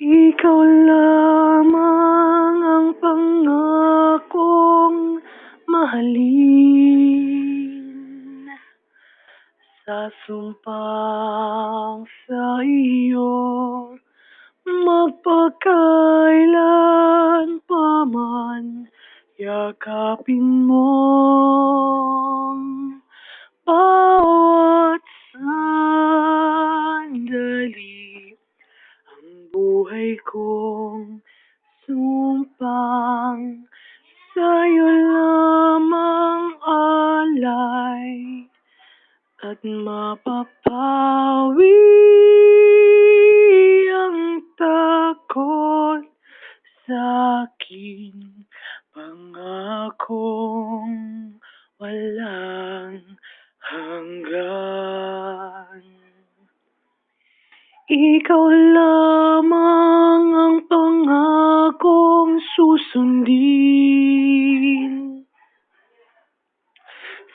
Ikaw lamang ang pangakong mahalin, sa sumpang sa iyo magpakailan pa man, yakapin mo bawat sandali. Ang buhay kong sumpang sa'yo lamang alay, at mapapawi ang takot sa'king pangakong walang hanggan. Ikaw lamang ang pangakong susundin,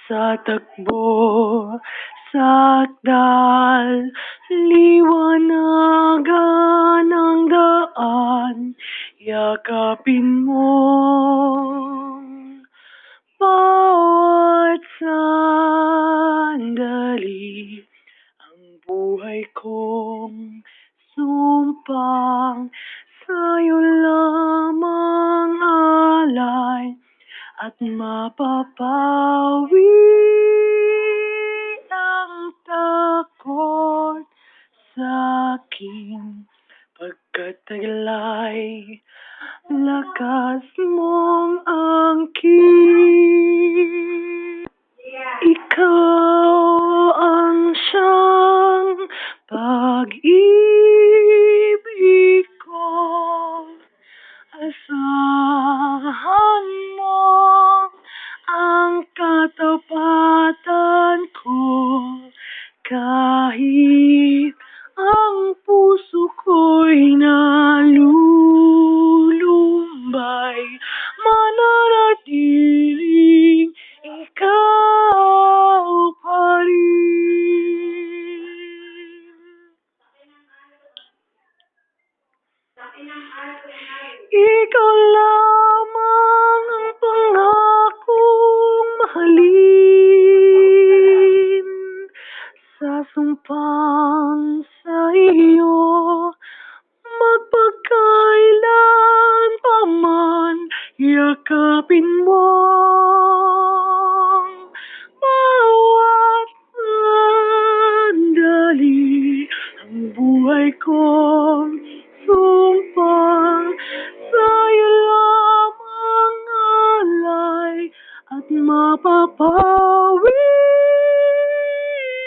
sa takbo, sa akdal, liwanagan ang daan, yakapin mo bawat sandali. Ang buhay kong sumpang sa'yo lamang alay, at mapapawi ang takot sa'king pagkataglay. Lakas mong angkin, ikaw ang siyang pag-ibig ko. Asahan mo ang katapatan ko, kahit ang puso ko'y nalulumbay, mananatiling ikaw pa rin. Ikaw lamang ang pangakong mahalin, sa sumpang sa iyo magpakailan pa man, yakapin mo bawat sandali. Ang buhay kong sumpang sa'yo lamang alay, at mapapawi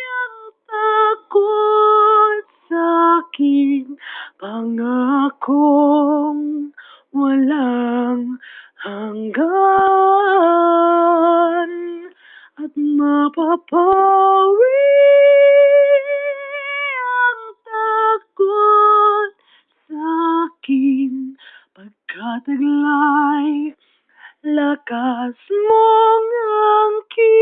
ang takot sa'king pangakong walang hanggan, at mapapawi ang takot sa'king pagkataglay. Lakas mong angkin,